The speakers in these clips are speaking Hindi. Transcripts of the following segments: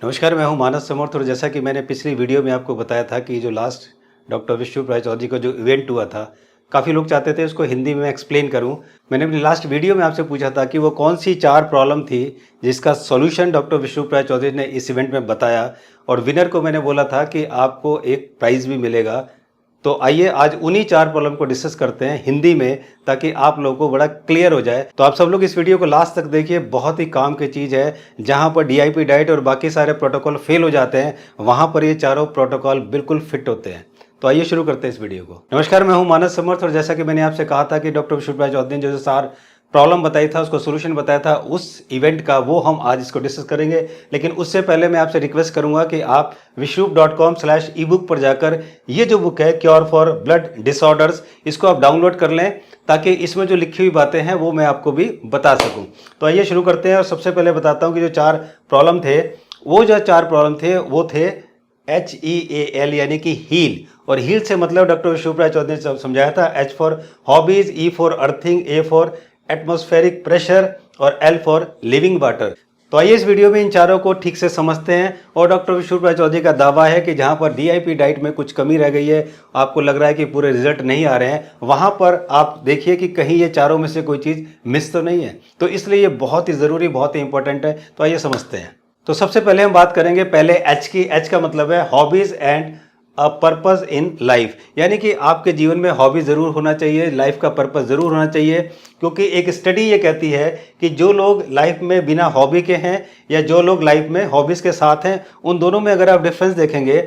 नमस्कार, मैं हूं मानस समर्थ और जैसा कि मैंने पिछली वीडियो में आपको बताया था कि जो लास्ट डॉक्टर विश्व राय चौधरी का जो इवेंट हुआ था, काफ़ी लोग चाहते थे उसको हिंदी में एक्सप्लेन करूं। मैंने अपनी लास्ट वीडियो में आपसे पूछा था कि वो कौन सी 4 प्रॉब्लम थी जिसका सॉल्यूशन डॉक्टर विश्व राय चौधरी ने इस इवेंट में बताया और विनर को मैंने बोला था कि आपको एक प्राइज़ भी मिलेगा। तो आइए आज उन्हीं 4 प्रॉब्लम को डिस्कस करते हैं हिंदी में, ताकि आप लोगों को बड़ा क्लियर हो जाए। तो आप सब लोग इस वीडियो को लास्ट तक देखिए, बहुत ही काम की चीज़ है। जहां पर डीआईपी डाइट और बाकी सारे प्रोटोकॉल फेल हो जाते हैं, वहां पर ये चारों प्रोटोकॉल बिल्कुल फिट होते हैं। तो आइए शुरू करते हैं इस वीडियो को। नमस्कार, मैं हूं मानस समर्थ और जैसा कि मैंने आपसे कहा था कि डॉक्टर विश्वराज चौधरी ने जो 4 प्रॉब्लम बताई था, उसको सोल्यूशन बताया था उस इवेंट का, वो हम आज इसको डिस्कस करेंगे। लेकिन उससे पहले मैं आपसे रिक्वेस्ट करूंगा कि आप विश्व.com/ebook पर जाकर ये जो बुक है क्योर फॉर ब्लड डिसऑर्डर्स, इसको आप डाउनलोड कर लें, ताकि इसमें जो लिखी हुई बातें हैं वो मैं आपको भी बता सकूं। तो आइए शुरू करते हैं और सबसे पहले बताता हूं कि जो 4 प्रॉब्लम थे, वो जो 4 प्रॉब्लम थे वो थे HEAL यानी कि हील। और हील से मतलब डॉक्टर विश्वराज चौधरी ने समझाया था H for hobbies, E for earthing, A for atmospheric pressure और L फॉर लिविंग वाटर। तो आइए इस वीडियो में इन चारों को ठीक से समझते हैं। और डॉक्टर विश्वराज चौधरी का दावा है कि जहां पर डीआईपी डाइट में कुछ कमी रह गई है, आपको लग रहा है कि पूरे रिजल्ट नहीं आ रहे हैं, वहां पर आप देखिए कि कहीं ये चारों में से कोई चीज़ मिस तो नहीं है। तो इसलिए ये बहुत ही ज़रूरी, बहुत ही इंपॉर्टेंट है। तो आइए समझते हैं। तो सबसे पहले हम बात करेंगे पहले H की। H का मतलब है hobbies and a purpose in life, यानी कि आपके जीवन में हॉबी ज़रूर होना चाहिए, लाइफ का पर्पस ज़रूर होना चाहिए। क्योंकि एक स्टडी ये कहती है कि जो लोग लाइफ में बिना हॉबी के हैं या जो लोग लाइफ में हॉबीज़ के साथ हैं, उन दोनों में अगर आप डिफरेंस देखेंगे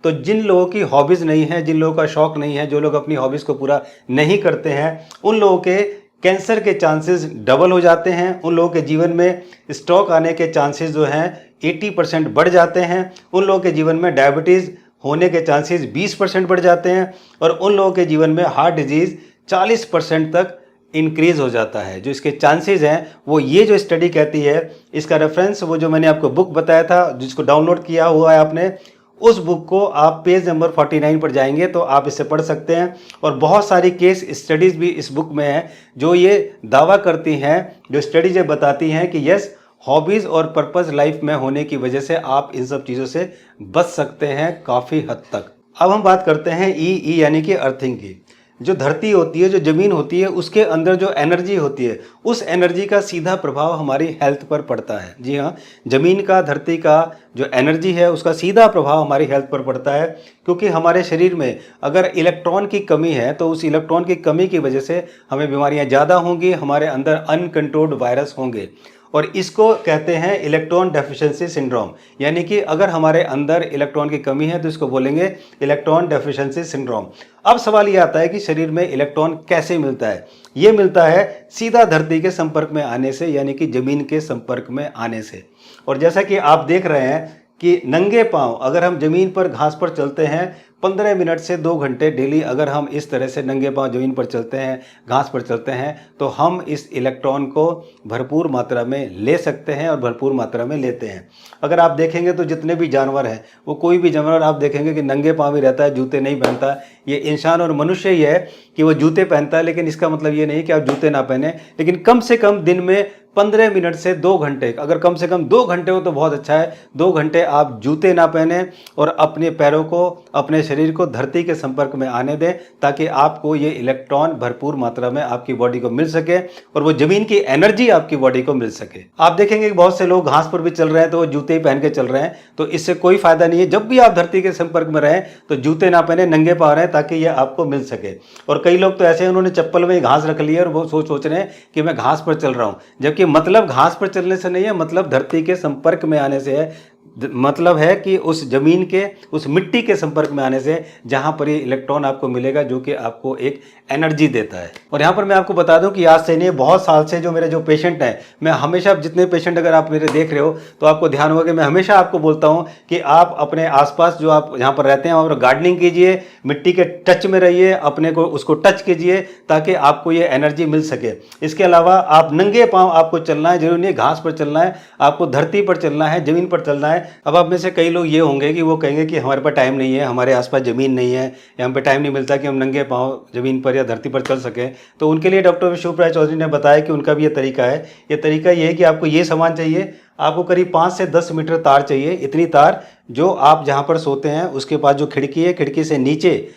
तो जिन लोगों की हॉबीज़ नहीं है, जिन लोगों का शौक़ नहीं है, जो लोग अपनी हॉबीज़ को पूरा नहीं करते हैं, उन लोगों के कैंसर के चांसेस डबल हो जाते हैं। उन लोगों के जीवन में स्ट्रोक आने के चांसेस जो हैं 80% बढ़ जाते हैं। उन लोगों के जीवन में डायबिटीज़ होने के चांसेस 20% बढ़ जाते हैं। और उन लोगों के जीवन में हार्ट डिजीज़ 40% तक इंक्रीज़ हो जाता है। जो इसके चांसेस हैं वो ये जो स्टडी कहती है, इसका रेफरेंस वो जो मैंने आपको बुक बताया था, जिसको डाउनलोड किया हुआ है आपने, उस बुक को आप पेज नंबर 49 पर जाएंगे तो आप इसे पढ़ सकते हैं। और बहुत सारी केस स्टडीज़ भी इस बुक में हैं जो ये दावा करती हैं, जो स्टडीज़ बताती हैं कि यस, हॉबीज़ और पर्पस लाइफ में होने की वजह से आप इन सब चीज़ों से बच सकते हैं काफ़ी हद तक। अब हम बात करते हैं ई यानी कि अर्थिंग की। जो धरती होती है, जो ज़मीन होती है, उसके अंदर जो एनर्जी होती है, उस एनर्जी का सीधा प्रभाव हमारी हेल्थ पर पड़ता है। जी हाँ, ज़मीन का, धरती का जो एनर्जी है उसका सीधा प्रभाव हमारी हेल्थ पर पड़ता है। क्योंकि हमारे शरीर में अगर इलेक्ट्रॉन की कमी है तो उस इलेक्ट्रॉन की कमी की वजह से हमें बीमारियाँ ज़्यादा होंगी, हमारे अंदर अनकंट्रोल्ड वायरस होंगे। और इसको कहते हैं इलेक्ट्रॉन डेफिशिएंसी सिंड्रोम। यानी कि अगर हमारे अंदर इलेक्ट्रॉन की कमी है तो इसको बोलेंगे इलेक्ट्रॉन डेफिशिएंसी सिंड्रोम। अब सवाल ये आता है कि शरीर में इलेक्ट्रॉन कैसे मिलता है? ये मिलता है सीधा धरती के संपर्क में आने से, यानी कि ज़मीन के संपर्क में आने से। और जैसा कि आप देख रहे हैं कि नंगे पांव अगर हम ज़मीन पर घास पर चलते हैं 15 मिनट से 2 घंटे डेली, अगर हम इस तरह से नंगे पांव ज़मीन पर चलते हैं, घास पर चलते हैं, तो हम इस इलेक्ट्रॉन को भरपूर मात्रा में ले सकते हैं और भरपूर मात्रा में लेते हैं। अगर आप देखेंगे तो जितने भी जानवर हैं, वो कोई भी जानवर आप देखेंगे कि नंगे पांव ही रहता है, जूते नहीं पहनता। ये इंसान और मनुष्य ही है कि वो जूते पहनता है, लेकिन इसका मतलब ये नहीं कि आप जूते ना पहने। लेकिन कम से कम दिन में 15 मिनट से 2 घंटे, अगर कम से कम 2 घंटे हो तो बहुत अच्छा है, 2 घंटे आप जूते ना पहने और अपने पैरों को, अपने शरीर को धरती के संपर्क में आने दें, ताकि आपको ये इलेक्ट्रॉन भरपूर मात्रा में आपकी बॉडी को मिल सके और वो ज़मीन की एनर्जी आपकी बॉडी को मिल सके। आप देखेंगे कि बहुत से लोग घास पर भी चल रहे हैं तो वो जूते ही पहन के चल रहे हैं, तो इससे कोई फायदा नहीं है। जब भी आप धरती के संपर्क में रहें तो जूते ना पहने, नंगे पाँव रहें, ताकि ये आपको मिल सके। और कई लोग तो ऐसे हैं, उन्होंने चप्पल में घास रख ली है और वो सोच रहे हैं कि मैं घास पर चल रहा हूँ, जबकि मतलब घास पर चलने से नहीं है, मतलब धरती के संपर्क में आने से है। मतलब है कि उस ज़मीन के, उस मिट्टी के संपर्क में आने से, जहाँ पर ये इलेक्ट्रॉन आपको मिलेगा जो कि आपको एक एनर्जी देता है। और यहाँ पर मैं आपको बता दूं कि आज से नहीं, बहुत साल से जो मेरे जो पेशेंट हैं, मैं हमेशा, जितने पेशेंट अगर आप मेरे देख रहे हो तो आपको ध्यान होगा कि मैं हमेशा आपको बोलता हूँ कि आप अपने आसपास जो आप यहाँ पर रहते हैं वहाँ पर गार्डनिंग कीजिए, मिट्टी के टच में रहिए, अपने को उसको टच कीजिए ताकि आपको ये एनर्जी मिल सके। इसके अलावा आप नंगे पाँव आपको चलना है, जरूरी नहीं घास पर चलना है, आपको धरती पर चलना है, ज़मीन पर चलना है, अब आप में से कई लोग ये होंगे कि वो कहेंगे कि हमारे पास टाइम नहीं है, हमारे आसपास ज़मीन नहीं है, या हम पे टाइम नहीं मिलता कि हम नंगे पाँव ज़मीन पर या धरती पर चल सकें। तो उनके लिए डॉक्टर विश्व राय चौधरी ने बताया कि उनका भी ये तरीका है। ये तरीका ये है कि आपको ये सामान चाहिए, आपको करीब 5 से 10 मीटर तार चाहिए। इतनी तार जो आप जहाँ पर सोते हैं उसके पास जो खिड़की है, खिड़की से नीचे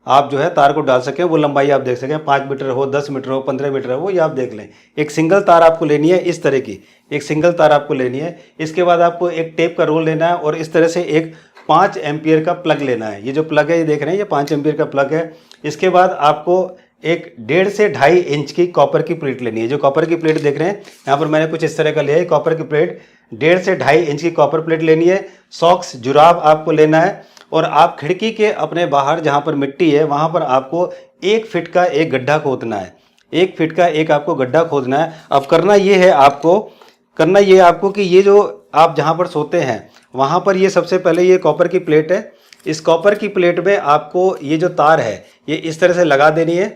आप जो है तार को डाल सकें। वो लंबाई आप देख सकें, 5 मीटर हो, 10 मीटर हो, 15 मीटर हो, वो ये आप देख लें। एक सिंगल तार आपको लेनी है, इस तरह की एक सिंगल तार आपको लेनी है। इसके बाद आपको एक टेप का रोल लेना है और इस तरह से एक 5 एम्पियर का प्लग लेना है। ये जो प्लग है ये देख रहे हैं, ये 5 एम्पियर का प्लग है। इसके बाद आपको एक 1.5 से 2.5 इंच की कॉपर की प्लेट लेनी है। जो कॉपर की प्लेट देख रहे हैं यहाँ पर मैंने कुछ इस तरह का लिया है। कॉपर की प्लेट 1.5 से 2.5 इंच की कॉपर प्लेट लेनी है। सॉक्स, जुराब आपको लेना है और आप खिड़की के अपने बाहर जहाँ पर मिट्टी है वहाँ पर आपको 1 फीट का एक गड्ढा खोदना है। 1 फीट का एक आपको गड्ढा खोदना है। अब करना ये है आपको कि ये जो आप जहाँ पर सोते हैं वहाँ पर ये सबसे पहले ये कॉपर की प्लेट है। इस कॉपर की प्लेट में आपको ये जो तार है ये इस तरह से लगा देनी है।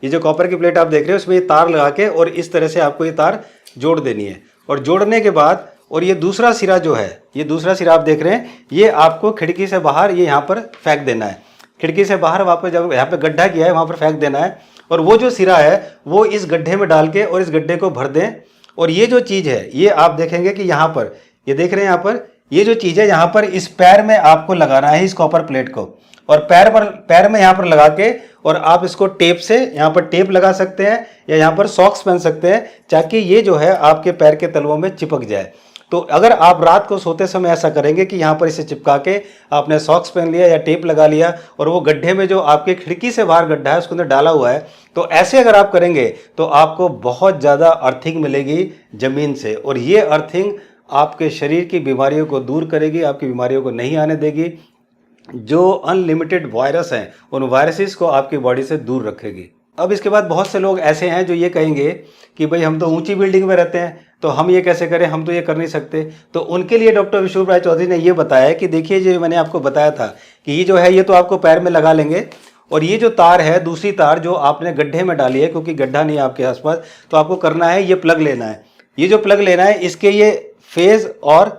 ये जो कॉपर की प्लेट आप देख रहे हैं उसमें ये तार लगा के और इस तरह से आपको ये तार जोड़ देनी है। और जोड़ने के बाद और ये दूसरा सिरा जो है, ये दूसरा सिरा आप देख रहे हैं, ये आपको खिड़की से बाहर ये यहाँ पर फेंक देना है। खिड़की से बाहर वापस जब यहाँ पे गड्ढा किया है वहाँ पर फेंक देना है और वो जो सिरा है वो इस गड्ढे में डाल के और इस गड्ढे को भर दें। और ये जो चीज़ है ये आप देखेंगे कि यहाँ पर ये देख रहे हैं, यहाँ पर ये जो चीज़ है यहाँ पर इस पैर में आपको लगाना है इस कॉपर प्लेट को। और पैर में यहाँ पर लगा के और आप इसको टेप से यहाँ पर टेप लगा सकते हैं या यहाँ पर सॉक्स पहन सकते हैं ताकि ये जो है आपके पैर के तलवों में चिपक जाए। तो अगर आप रात को सोते समय ऐसा करेंगे कि यहाँ पर इसे चिपका के आपने सॉक्स पहन लिया या टेप लगा लिया और वो गड्ढे में जो आपके खिड़की से बाहर गड्ढा है उसके अंदर डाला हुआ है, तो ऐसे अगर आप करेंगे तो आपको बहुत ज़्यादा अर्थिंग मिलेगी ज़मीन से। और ये अर्थिंग आपके शरीर की बीमारियों को दूर करेगी, आपकी बीमारियों को नहीं आने देगी। जो अनलिमिटेड वायरस हैं उन वायरसेस को आपकी बॉडी से दूर रखेगी। अब इसके बाद बहुत से लोग ऐसे हैं जो ये कहेंगे कि भाई हम तो ऊंची बिल्डिंग में रहते हैं तो हम ये कैसे करें, हम तो ये कर नहीं सकते। तो उनके लिए डॉक्टर विश्व राय चौधरी ने ये बताया कि देखिए जो मैंने आपको बताया था कि ये जो है ये तो आपको पैर में लगा लेंगे और ये जो तार है दूसरी तार जो आपने गड्ढे में डाली है, क्योंकि गड्ढा नहीं है आपके आसपास, तो आपको करना है ये प्लग लेना है। ये जो प्लग लेना है इसके ये फेज और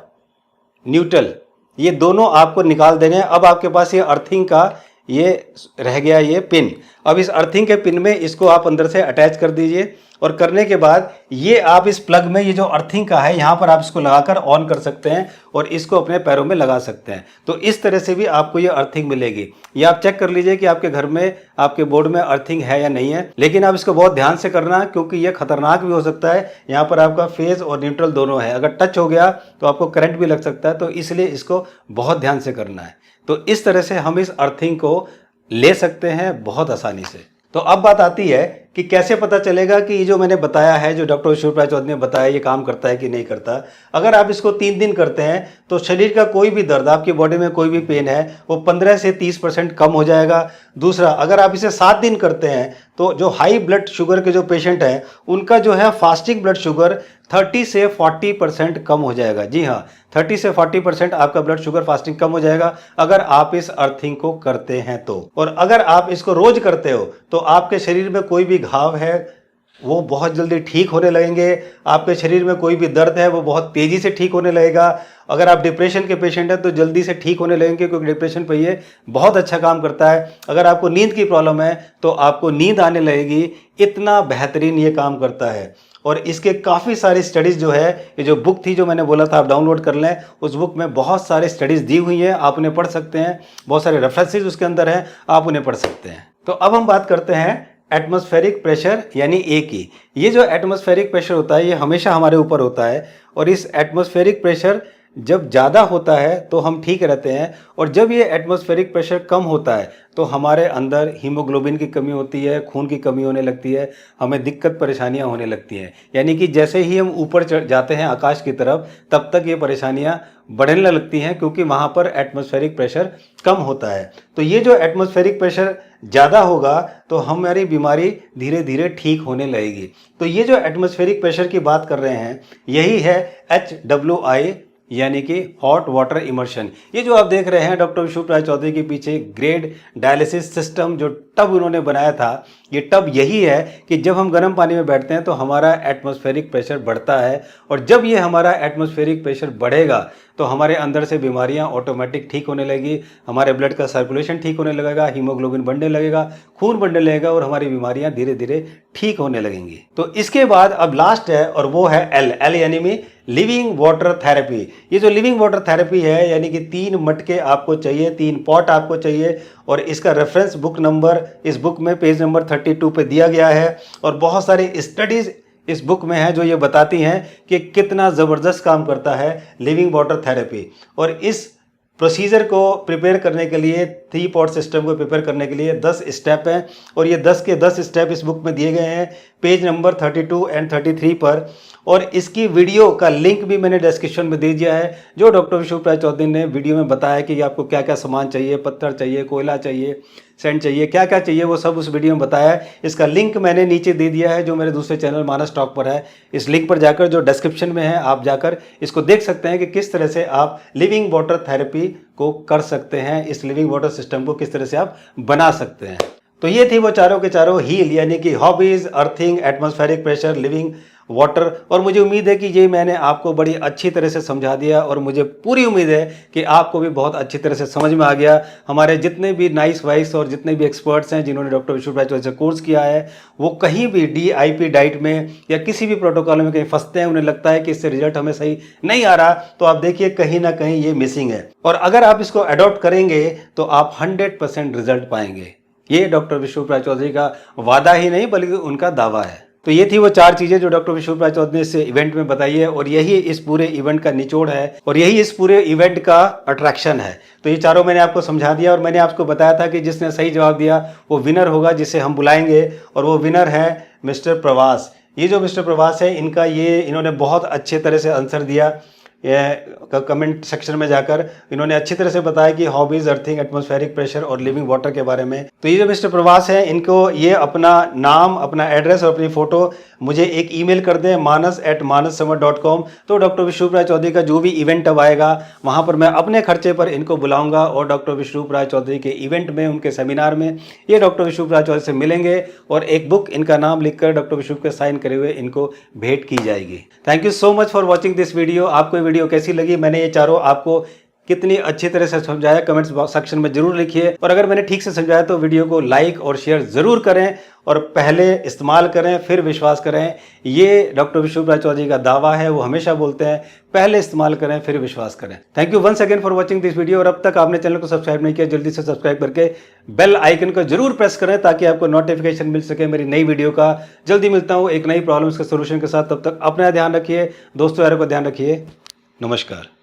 न्यूट्रल ये दोनों आपको निकाल देने हैं। अब आपके पास ये अर्थिंग का ये रह गया ये पिन। अब इस अर्थिंग के पिन में इसको आप अंदर से अटैच कर दीजिए और करने के बाद ये आप इस प्लग में ये जो अर्थिंग का है यहाँ पर आप इसको लगाकर ऑन कर सकते हैं और इसको अपने पैरों में लगा सकते हैं। तो इस तरह से भी आपको ये अर्थिंग मिलेगी। ये आप चेक कर लीजिए कि आपके घर में आपके बोर्ड में अर्थिंग है या नहीं है, लेकिन आप इसको बहुत ध्यान से करना क्योंकि ये खतरनाक भी हो सकता है। यहाँ पर आपका फेज और न्यूट्रल दोनों है, अगर टच हो गया तो आपको करंट भी लग सकता है, तो इसलिए इसको बहुत ध्यान से करना है। तो इस तरह से हम इस अर्थिंग को ले सकते हैं बहुत आसानी से। तो अब बात आती है कि कैसे पता चलेगा कि ये जो मैंने बताया है, जो डॉक्टर विश्व राय चौधरी ने बताया, ये काम करता है कि नहीं करता। अगर आप इसको 3 दिन करते हैं तो शरीर का कोई भी दर्द, आपकी बॉडी में कोई भी पेन है, वो 15 से 30% कम हो जाएगा। दूसरा, अगर आप इसे 7 दिन करते हैं तो जो हाई ब्लड शुगर के जो पेशेंट हैं उनका जो है फास्टिंग ब्लड शुगर 30 से 40% कम हो जाएगा। जी हाँ, 30 से 40% आपका ब्लड शुगर फास्टिंग कम हो जाएगा अगर आप इस अर्थिंग को करते हैं तो। और अगर आप इसको रोज करते हो तो आपके शरीर में कोई भी घाव है वो बहुत जल्दी ठीक होने लगेंगे। आपके शरीर में कोई भी दर्द है वो बहुत तेज़ी से ठीक होने लगेगा। अगर आप डिप्रेशन के पेशेंट हैं तो जल्दी से ठीक होने लगेंगे क्योंकि डिप्रेशन पे ये बहुत अच्छा काम करता है। अगर आपको नींद की प्रॉब्लम है तो आपको नींद आने लगेगी, इतना बेहतरीन ये काम करता है। और इसके काफ़ी सारी स्टडीज़ जो है, ये जो बुक थी जो मैंने बोला था आप डाउनलोड कर लें, उस बुक में बहुत सारे स्टडीज़ दी हुई हैं, आप उन्हें पढ़ सकते हैं। बहुत सारे रेफरेंसेस उसके अंदर हैं, आप उन्हें पढ़ सकते हैं। तो अब हम बात करते हैं एटमॉस्फेरिक प्रेशर यानी ए की। ये जो एटमॉस्फेरिक प्रेशर होता है ये हमेशा हमारे ऊपर होता है और इस एटमॉस्फेरिक प्रेशर जब ज़्यादा होता है तो हम ठीक रहते हैं और जब ये एटमॉस्फेरिक प्रेशर कम होता है तो हमारे अंदर हीमोग्लोबिन की कमी होती है, खून की कमी होने लगती है, हमें दिक्कत परेशानियां होने लगती हैं। यानी कि जैसे ही हम ऊपर चढ़ जाते हैं आकाश की तरफ तब तक ये परेशानियां बढ़ने लगती हैं क्योंकि वहाँ पर एटमॉस्फेरिक प्रेशर कम होता है। तो ये जो एटमॉस्फेरिक प्रेशर ज़्यादा होगा तो हमारी बीमारी धीरे धीरे ठीक होने लगेगी। तो ये जो एटमॉस्फेरिक प्रेशर की बात कर रहे हैं यही है HWI यानी कि हॉट वाटर इमर्शन। ये जो आप देख रहे हैं डॉक्टर विशुभ राय चौधरी के पीछे ग्रेड डायलिसिस सिस्टम जो टब उन्होंने बनाया था, ये टब यही है कि जब हम गर्म पानी में बैठते हैं तो हमारा एटमॉस्फेरिक प्रेशर बढ़ता है, और जब ये हमारा एटमॉस्फेरिक प्रेशर बढ़ेगा तो हमारे अंदर से बीमारियां ऑटोमेटिक ठीक होने लगेगी, हमारे ब्लड का सर्कुलेशन ठीक होने लगेगा, हीमोग्लोबिन बढ़ने लगेगा, खून बढ़ने लगेगा और हमारी बीमारियां धीरे धीरे ठीक होने लगेंगी। तो इसके बाद अब लास्ट है और वो है एल यानी में लिविंग वाटर थेरेपी। ये जो लिविंग वाटर थेरेपी है यानी कि 3 मटके आपको चाहिए, 3 पॉट आपको चाहिए, और इसका रेफरेंस बुक नंबर इस बुक में पेज नंबर 32 पे दिया गया है, और बहुत सारी स्टडीज़ इस बुक में है जो ये बताती हैं कि कितना ज़बरदस्त काम करता है लिविंग वाटर थेरेपी। और इस प्रोसीजर को प्रिपेयर करने के लिए, 3 पॉट सिस्टम को प्रिपेयर करने के लिए 10 स्टेप हैं, और ये 10 के 10 स्टेप इस बुक में दिए गए हैं पेज नंबर 32 एंड 33 पर। और इसकी वीडियो का लिंक भी मैंने डिस्क्रिप्शन में दे दिया है, जो डॉक्टर विशुभ राय चौधरी ने वीडियो में बताया कि आपको क्या क्या सामान चाहिए, पत्थर चाहिए, कोयला चाहिए, सेंट चाहिए, क्या क्या चाहिए, वो सब उस वीडियो में बताया है। इसका लिंक मैंने नीचे दे दिया है जो मेरे दूसरे चैनल मानस टॉक पर है। इस लिंक पर जाकर, जो डिस्क्रिप्शन में है, आप जाकर इसको देख सकते हैं कि किस तरह से आप लिविंग वाटर थेरेपी को कर सकते हैं, इस लिविंग वाटर सिस्टम को किस तरह से आप बना सकते हैं। तो ये थी वो चारों के चारों हील, यानी कि hobbies, earthing, atmospheric pressure, living water. और मुझे उम्मीद है कि ये मैंने आपको बड़ी अच्छी तरह से समझा दिया, और मुझे पूरी उम्मीद है कि आपको भी बहुत अच्छी तरह से समझ में आ गया। हमारे जितने भी नाइस वाइस और जितने भी एक्सपर्ट्स हैं जिन्होंने डॉक्टर विशुभ राय चौधरी से कोर्स किया है, वो कहीं भी DIP डाइट में या किसी भी प्रोटोकॉल में कहीं फंसते हैं, उन्हें लगता है कि इससे रिजल्ट हमें सही नहीं आ रहा, तो आप देखिए कहीं ना कहीं ये मिसिंग है। और अगर आप इसको अडॉप्ट करेंगे तो आप 100% रिजल्ट पाएंगे। ये डॉक्टर विशुभ राय चौधरी का वादा ही नहीं बल्कि उनका दावा है। तो ये थी वो 4 चीज़ें जो डॉक्टर विशुभ राय चौधरी ने इस इवेंट में बताई है, और यही इस पूरे इवेंट का निचोड़ है, और यही इस पूरे इवेंट का अट्रैक्शन है। तो ये चारों मैंने आपको समझा दिया, और मैंने आपको बताया था कि जिसने सही जवाब दिया वो विनर होगा, जिसे हम बुलाएंगे, और वो विनर है मिस्टर प्रवास। ये जो मिस्टर प्रवास है, इन्होंने बहुत अच्छे तरह से आंसर दिया। कमेंट सेक्शन में जाकर इन्होंने अच्छी तरह से बताया कि हॉबीज, अर्थिंग, एटमॉस्फेरिक प्रेशर और लिविंग वाटर के बारे में। तो ये जो मिस्टर प्रवास है, इनको ये अपना नाम, अपना एड्रेस और अपनी फ़ोटो मुझे एक ईमेल कर दें manas@manassummer.com। तो डॉक्टर विशुभ राय चौधरी का जो भी इवेंट अब आएगा वहाँ पर मैं अपने खर्चे पर इनको बुलाऊंगा, और डॉक्टर विशुभ राय चौधरी के इवेंट में, उनके सेमिनार में ये डॉक्टर विशुभ राय चौधरी से मिलेंगे, और एक बुक इनका नाम लिखकर डॉक्टर विशुभ के साइन करे हुए इनको भेंट की जाएगी। Thank you so much for watching this video. आपको वीडियो कैसी लगी, मैंने ये चारों आपको कितनी अच्छी तरह से समझाया, कमेंट्स सेक्शन में जरूर लिखिए। और अगर मैंने ठीक से समझाया तो वीडियो को लाइक और शेयर जरूर करें, और पहले इस्तेमाल करें फिर विश्वास करें। ये डॉक्टर विशुभ राय चौधरी का दावा है, वो हमेशा बोलते हैं पहले इस्तेमाल करें फिर विश्वास करें। Thank you once again for watching this video. और अब तक आपने चैनल को सब्सक्राइब नहीं किया, जल्दी से सब्सक्राइब करके बेल आइकन को जरूर प्रेस करें ताकि आपको नोटिफिकेशन मिल सके मेरी नई वीडियो का। जल्दी मिलता हूँ एक नई प्रॉब्लम्स के सोल्यूशन के साथ, तब तक अपना ध्यान रखिए, दोस्तों यारों का ध्यान रखिए। नमस्कार।